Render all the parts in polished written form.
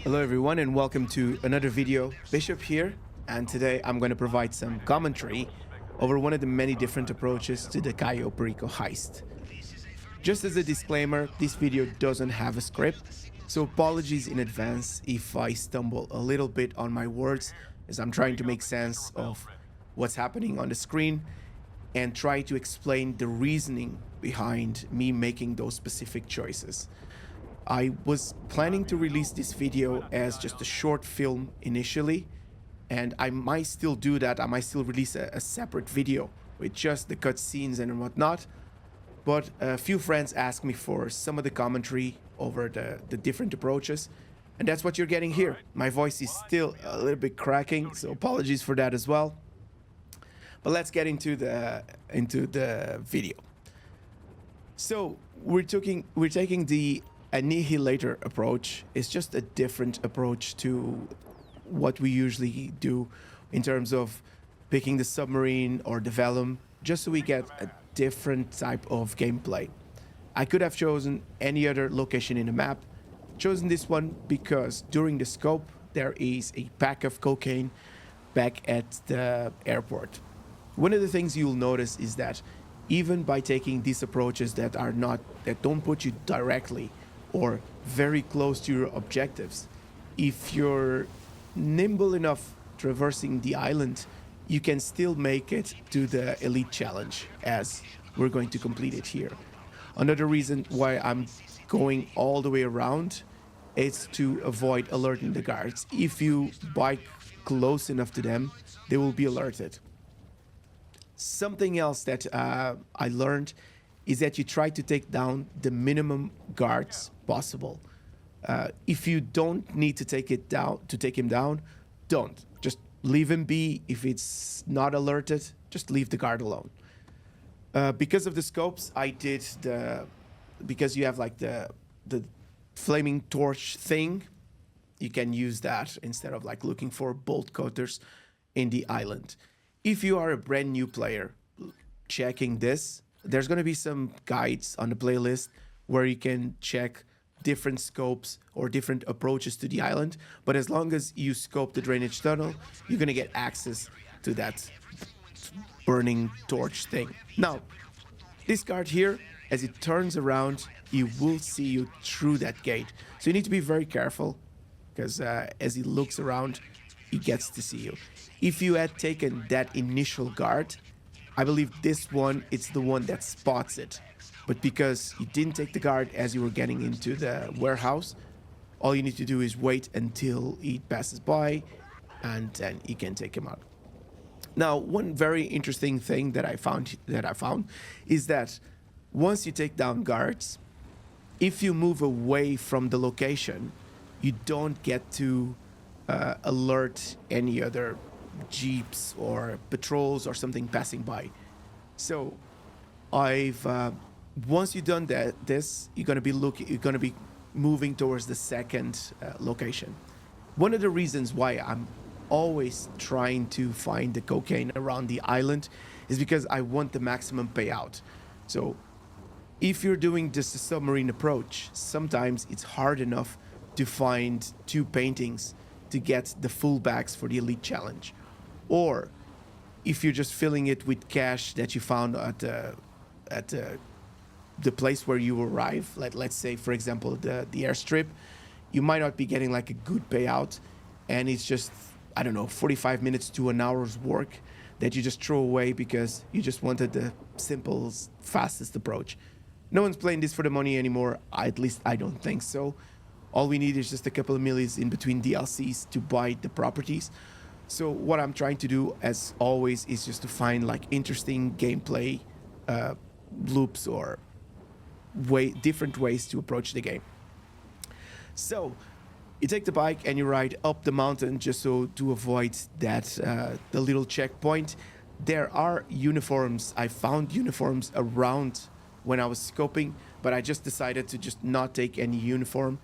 Hello everyone and welcome to another video. Bishop here, and today I'm going to provide some commentary over one of the many different approaches to the Cayo Perico heist. Just as a disclaimer, this video doesn't have a script, so apologies in advance if I stumble a little bit on my words as I'm trying to make sense of what's happening on the screen and try to explain the reasoning behind me making those specific choices. I was planning to release this video as just a short film initially, and I might still do that. I might still release a separate video with just the cutscenes and whatnot. But a few friends asked me for some of the commentary over the different approaches, and that's what you're getting here. My voice is still a little bit cracking, so apologies for that as well. But let's get into the video. So we're taking the Annihilator approach. Is just a different approach to what we usually do in terms of picking the submarine or the Vellum, just so we get a different type of gameplay. I could have chosen any other location in the map, chosen this one because during the scope there is a pack of cocaine back at the airport. One of the things you'll notice is that even by taking these approaches that don't put you directly or very close to your objectives, if you're nimble enough traversing the island, you can still make it to the elite challenge, as we're going to complete it here. Another reason why I'm going all the way around is to avoid alerting the guards. If you bike close enough to them, they will be alerted. Something else that I learned is that you try to take down the minimum guards possible. If you don't need to take him down, don't. Just leave him be. If it's not alerted, just leave the guard alone. Because of the scopes, because you have like the flaming torch thing, you can use that instead of like looking for bolt cutters in the island. If you are a brand new player checking this, there's going to be some guides on the playlist where you can check different scopes or different approaches to the island. But as long as you scope the drainage tunnel, you're going to get access to that burning torch thing. Now, this guard here, as it turns around, he will see you through that gate. So you need to be very careful because as he looks around, he gets to see you. If you had taken that initial guard, I believe this one, it's the one that spots it. But because you didn't take the guard as you were getting into the warehouse, all you need to do is wait until he passes by, and then you can take him out. Now, one very interesting thing that I found is that once you take down guards, if you move away from the location, you don't get to alert any other jeeps or patrols or something passing by. So once you've done this, you're gonna be moving towards the second location. One of the reasons why I'm always trying to find the cocaine around the island is because I want the maximum payout. So if you're doing just a submarine approach, sometimes it's hard enough to find 2 paintings to get the full bags for the elite challenge. Or if you're just filling it with cash that you found at the place where you arrive, like let's say for example the airstrip, you might not be getting like a good payout, and it's just, I don't know, 45 minutes to an hour's work that you just throw away because you just wanted the simplest, fastest approach. No one's playing this for the money anymore. At least I don't think so. All we need is just a couple of millions in between DLCs to buy the properties. So what I'm trying to do, as always, is just to find like interesting gameplay loops or different ways to approach the game. So you take the bike and you ride up the mountain just so to avoid that the little checkpoint. There are uniforms. I found uniforms around when I was scoping, but I just decided to just not take any uniform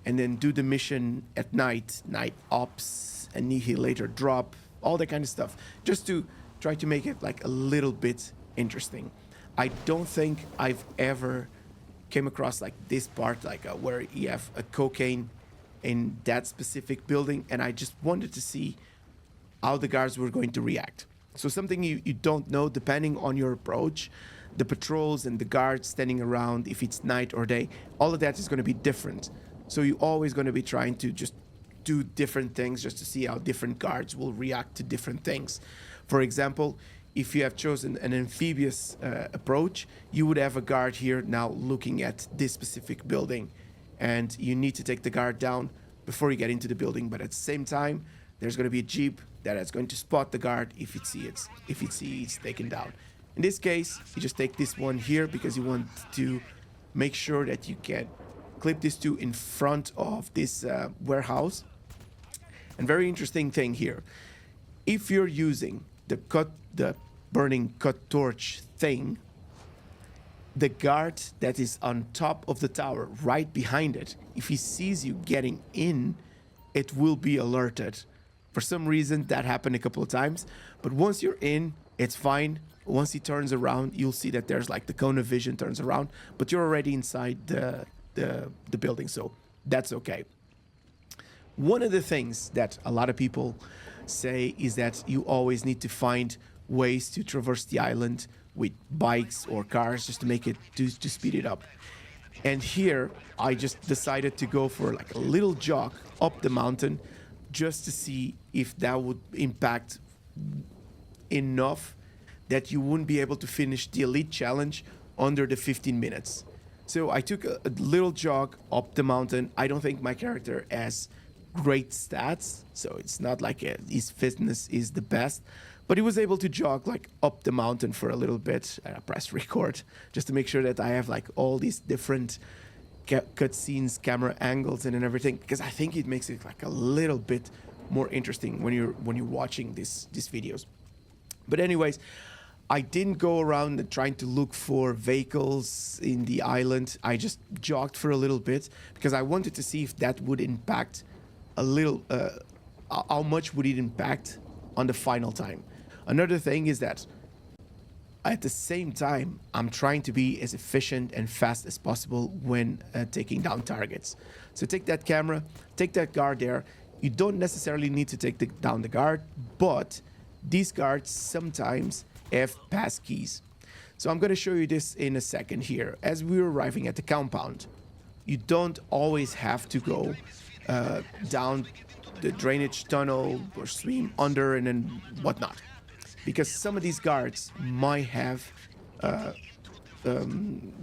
and then do the mission at night ops, Annihilator drop, all that kind of stuff, just to try to make it like a little bit interesting. I don't think I've ever came across like this part, like where you have a cocaine in that specific building, and I just wanted to see how the guards were going to react. So something you don't know, depending on your approach, the patrols and the guards standing around, if it's night or day, all of that is going to be different. So you're always going to be trying to just do different things just to see how different guards will react to different things. For example, if you have chosen an amphibious approach, you would have a guard here now looking at this specific building, and you need to take the guard down before you get into the building. But at the same time, there's going to be a jeep that is going to spot the guard if it sees it's taken down. In this case, you just take this one here because you want to make sure that you can clip these two in front of this warehouse. And very interesting thing here, if you're using the burning cut torch thing, the guard that is on top of the tower right behind it, if he sees you getting in, it will be alerted. For some reason that happened a couple of times, but once you're in, it's fine. Once he turns around, you'll see that there's like the cone of vision turns around, but you're already inside the building, so that's okay. One of the things that a lot of people say is that you always need to find ways to traverse the island with bikes or cars just to make it to speed it up. And here I just decided to go for like a little jog up the mountain just to see if that would impact enough that you wouldn't be able to finish the elite challenge under the 15 minutes. So I took a little jog up the mountain. I don't think my character has great stats, so it's not like his fitness is the best, but he was able to jog like up the mountain for a little bit. And I pressed record just to make sure that I have like all these different cutscenes, camera angles, and everything, because I think it makes it like a little bit more interesting when you're watching these videos. But anyways, I didn't go around trying to look for vehicles in the island. I just jogged for a little bit because I wanted to see if that would impact a little, how much would it impact on the final time. Another thing is that at the same time, I'm trying to be as efficient and fast as possible when taking down targets. So take that camera, take that guard there. You don't necessarily need to take down the guard, but these guards sometimes have pass keys. So I'm going to show you this in a second here. As we're arriving at the compound, you don't always have to go down the drainage tunnel or swim under and then whatnot, because some of these guards might have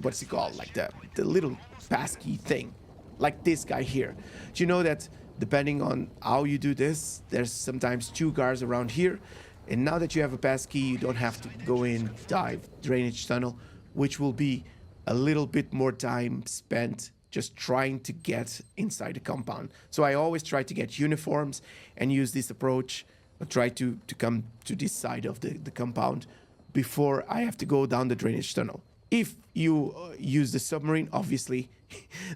what's it called, like the little passkey thing, like this guy here. Do you know that depending on how you do this, there's sometimes two guards around here, and now that you have a passkey, you don't have to go in, dive, drainage tunnel, which will be a little bit more time spent just trying to get inside the compound. So I always try to get uniforms and use this approach, try to come to this side of the compound before I have to go down the drainage tunnel. If you use the submarine, obviously,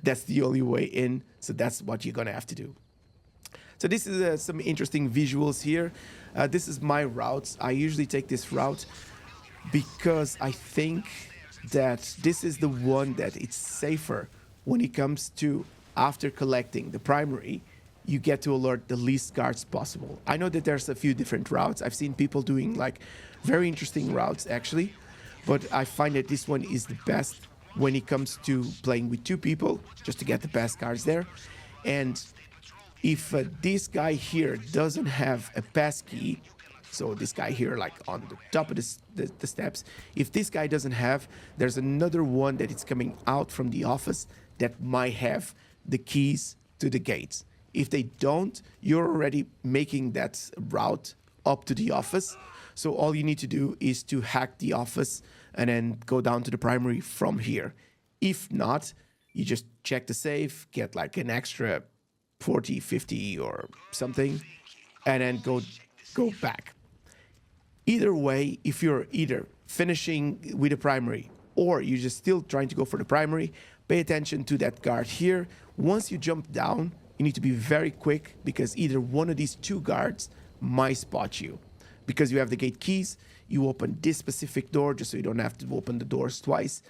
that's the only way in, so that's what you're gonna have to do. So this is some interesting visuals here. This is my routes. I usually take this route because I think that this is the one that it's safer when it comes to, after collecting the primary, you get to alert the least guards possible. I know that there's a few different routes. I've seen people doing like very interesting routes actually, but I find that this one is the best when it comes to playing with two people, just to get the best cards there. And if this guy here doesn't have a pass key, so this guy here like on the top of the steps, if this guy doesn't have, there's another one that is coming out from the office that might have the keys to the gates. If they don't, you're already making that route up to the office. So all you need to do is to hack the office and then go down to the primary from here. If not, you just check the safe, get like an extra 40, 50 or something, and then go back. Either way, if you're either finishing with the primary or you're just still trying to go for the primary, pay attention to that guard here. Once you jump down, you need to be very quick because either one of these two guards might spot you. Because you have the gate keys, you open this specific door just so you don't have to open the doors twice,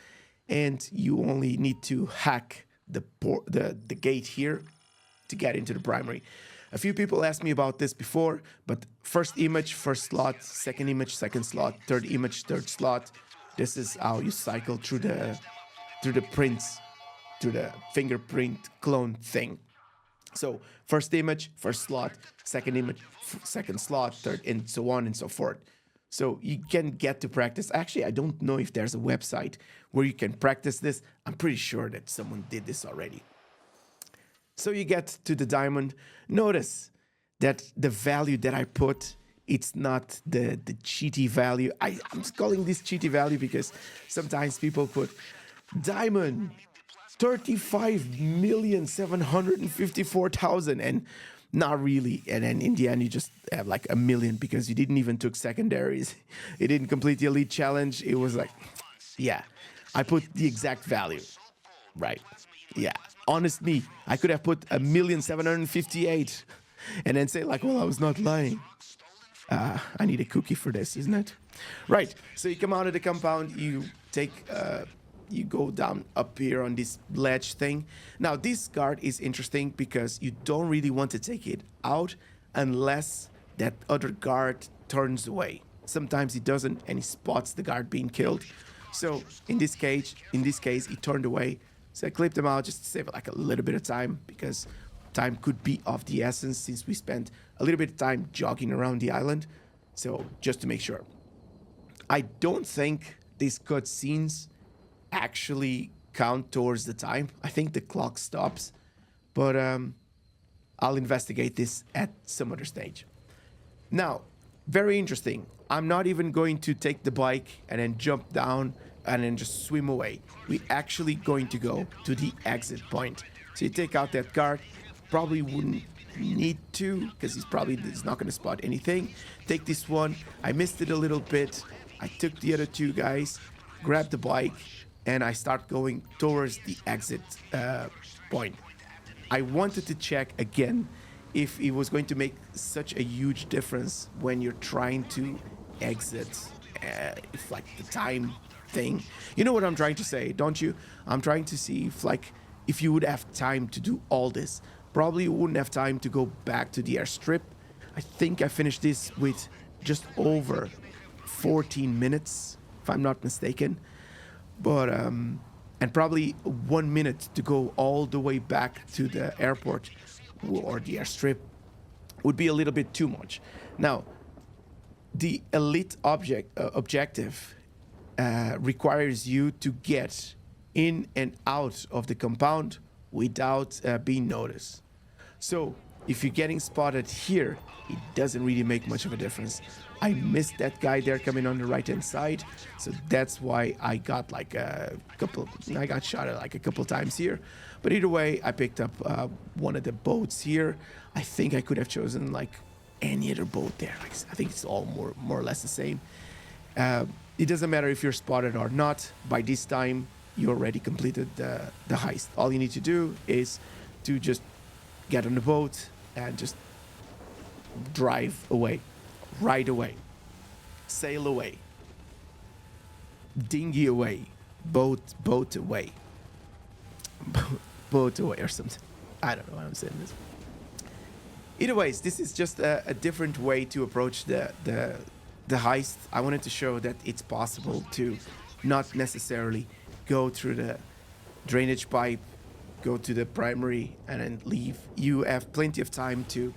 and you only need to hack the gate here to get into the primary. A few people asked me about this before, but first image, first slot, second image, second slot, third image, third slot. This is how you cycle through the prints, through the fingerprint clone thing. So first image, first slot, second image, second slot, third, and so on and so forth. So you can get to practice. Actually, I don't know if there's a website where you can practice this. I'm pretty sure that someone did this already. So you get to the diamond. Notice that the value that I put, it's not the cheaty value. I'm just calling this cheaty value because sometimes people put diamond 35,754,000 and not really. And then in the end, you just have like a million because you didn't even took secondaries. You didn't complete the elite challenge. It was like, yeah, I put the exact value, right? Yeah, honest me, I could have put 1,758,000 and then say like, well, I was not lying. I need a cookie for this, isn't it? Right, so you come out of the compound, you take, you go down up here on this ledge thing. Now, this guard is interesting because you don't really want to take it out unless that other guard turns away. Sometimes he doesn't and he spots the guard being killed. So in this case, he turned away. So I clipped him out just to save like a little bit of time because time could be of the essence since we spent a little bit of time jogging around the island. So just to make sure. I don't think these cutscenes actually count towards the time. I think the clock stops, but I'll investigate this at some other stage. Now, very interesting. I'm not even going to take the bike and then jump down and then just swim away. We're actually going to go to the exit point. So you take out that guard. Probably wouldn't need to because he's not going to spot anything. Take this one. I missed it a little bit. I took the other two guys, grabbed the bike, and I start going towards the exit point. I wanted to check again if it was going to make such a huge difference when you're trying to exit, if like the time thing. You know what I'm trying to say, don't you? I'm trying to see if you would have time to do all this. Probably you wouldn't have time to go back to the airstrip. I think I finished this with just over 14 minutes, if I'm not mistaken. But, and probably 1 minute to go all the way back to the airport or the airstrip would be a little bit too much. Now, the elite objective requires you to get in and out of the compound without being noticed. So if you're getting spotted here, it doesn't really make much of a difference. I missed that guy there coming on the right hand side, so that's why I got like I got shot at like a couple times here. But either way, I picked up one of the boats here. I think I could have chosen like any other boat there. Like, I think it's all more or less the same. It doesn't matter if you're spotted or not. By this time, you already completed the heist. All you need to do is to just get on the boat and just drive away, ride away, sail away, dinghy away, boat away, boat away or something. I don't know why I'm saying this. Either ways, this is just a different way to approach the heist. I wanted to show that it's possible to not necessarily go through the drainage pipe, go to the primary, and then leave. You have plenty of time to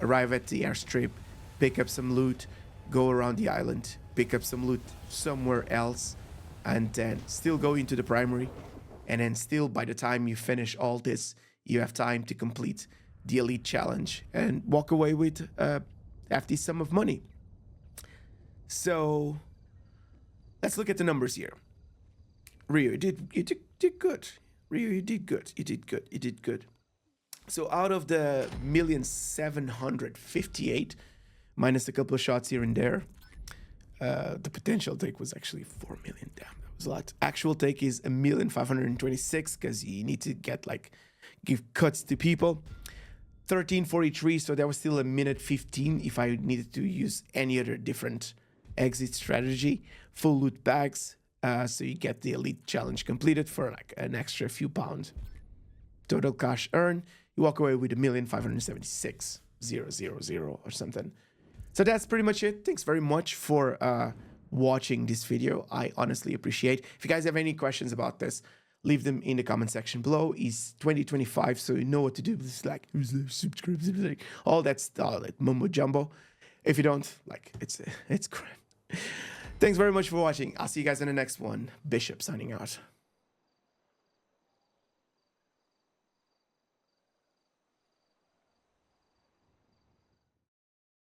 arrive at the airstrip, pick up some loot, go around the island, pick up some loot somewhere else, and then still go into the primary. And then still, by the time you finish all this, you have time to complete the elite challenge and walk away with a hefty sum of money. So let's look at the numbers here. Rio, you did good. Rio, you did good. You did good. So out of the 1,758,000, minus a couple of shots here and there, the potential take was actually 4 million. Damn, that was a lot. Actual take is 1,526,000 because you need to give cuts to people. 1343, so that was still a minute 15 if I needed to use any other different exit strategy. Full loot bags, so you get the elite challenge completed for like an extra few pounds. Total cash earned, you walk away with 1,576,000 or something. So that's pretty much it. Thanks very much for watching this video. I honestly appreciate. If you guys have any questions about this, leave them in the comment section below. It's 2025, so you know what to do. It's like subscribe, all that stuff, like mumbo jumbo. If you don't, like, it's crap. Thanks very much for watching. I'll see you guys in the next one. Bishop signing out.